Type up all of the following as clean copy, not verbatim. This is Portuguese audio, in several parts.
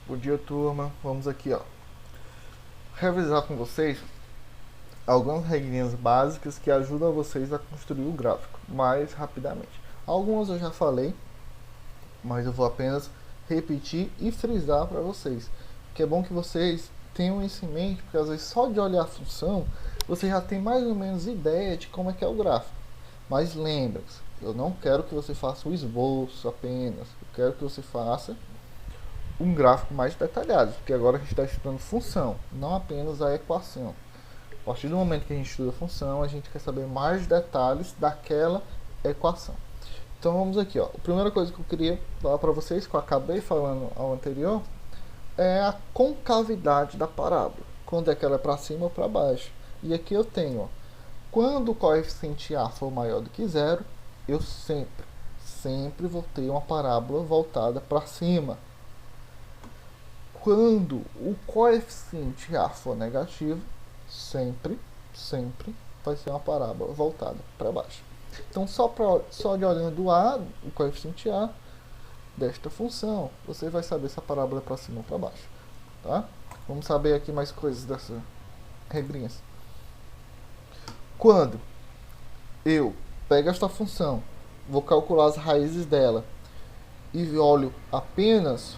Bom dia, turma. Vamos aqui, revisar com vocês algumas regrinhas básicas que ajudam vocês a construir o gráfico mais rapidamente. Algumas eu já falei, mas eu vou apenas repetir e frisar para vocês. Que é bom que vocês tenham isso em mente, porque às vezes só de olhar a função, você já tem mais ou menos ideia de como é que é o gráfico. Mas lembre-se, eu não quero que você faça o esboço apenas, eu quero que você faça um gráfico mais detalhado, porque agora a gente está estudando função, não apenas a equação. A partir do momento que a gente estuda a função, a gente quer saber mais detalhes daquela equação. Então vamos aqui, A primeira coisa que eu queria falar para vocês, que eu acabei falando ao anterior, é a concavidade da parábola. Quando é que ela é para cima ou para baixo. E aqui eu tenho, quando o coeficiente A for maior do que zero, eu sempre vou ter uma parábola voltada para cima. Quando o coeficiente A for negativo, sempre vai ser uma parábola voltada para baixo. Então, só de olhando A, o coeficiente A desta função, você vai saber se a parábola é para cima ou para baixo. Tá? Vamos saber aqui mais coisas dessas regrinhas. Quando eu pego esta função, vou calcular as raízes dela e olho apenas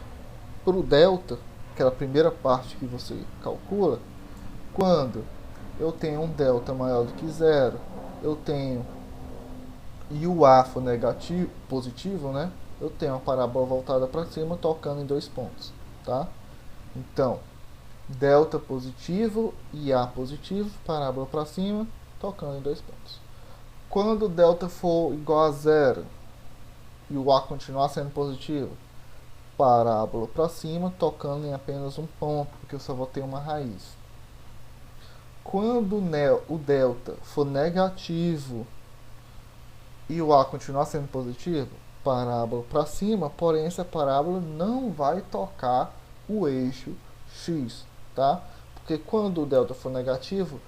para o delta, que é a primeira parte que você calcula, quando eu tenho um delta maior do que zero, eu tenho e o A for negativo, positivo, né? Eu tenho a parábola voltada para cima tocando em dois pontos, tá? Então, delta positivo e A positivo, parábola para cima, tocando em dois pontos. Quando o delta for igual a zero e o A continuar sendo positivo, parábola para cima, tocando em apenas um ponto, porque eu só vou ter uma raiz. Quando o delta for negativo e o A continuar sendo positivo, parábola para cima, porém essa parábola não vai tocar o eixo x, tá? Porque quando o delta for negativo,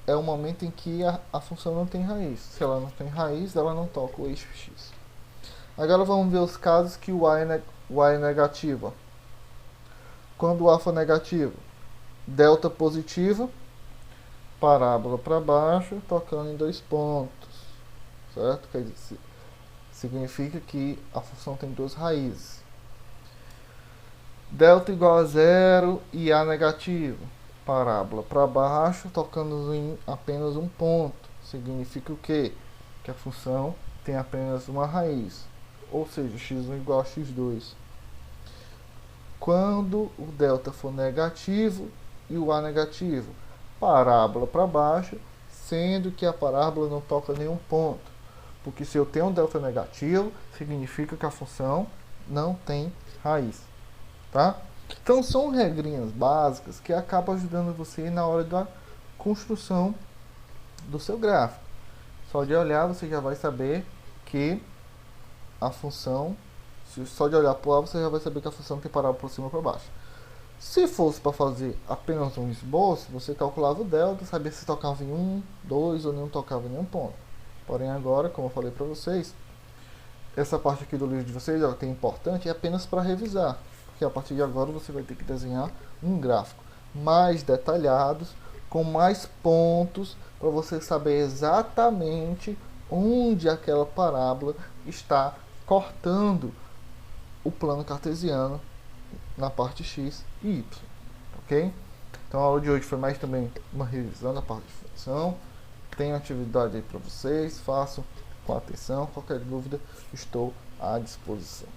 é o momento em que a função não tem raiz. Se ela não tem raiz, ela não toca o eixo x. Agora vamos ver os casos que o A é negativo. Quando o A for negativo, delta positivo, parábola para baixo, tocando em dois pontos, certo? Quer dizer, significa que a função tem duas raízes. Delta igual a zero e A negativo, parábola para baixo, tocando em apenas um ponto. Significa o quê? Que a função tem apenas uma raiz, ou seja, x1 igual a x2. Quando o delta for negativo e o A negativo, parábola para baixo, sendo que a parábola não toca nenhum ponto. Porque se eu tenho um delta negativo, significa que a função não tem raiz. Tá? Então são regrinhas básicas que acabam ajudando você na hora da construção do seu gráfico. Só de olhar você já vai saber que a função, só de olhar para o lado você já vai saber que a função tem parábola por cima ou para baixo. Se fosse para fazer apenas um esboço, você calculava o delta, sabia se tocava em 1, 2 ou não tocava em nenhum ponto. Porém agora, como eu falei para vocês, essa parte aqui do livro de vocês, que é importante, é apenas para revisar. Porque a partir de agora você vai ter que desenhar um gráfico mais detalhado, com mais pontos, para você saber exatamente onde aquela parábola está cortando o plano cartesiano na parte x e y, ok? Então a aula de hoje foi mais também uma revisão da parte de função. Tem atividade aí para vocês, façam com atenção. Qualquer dúvida, estou à disposição.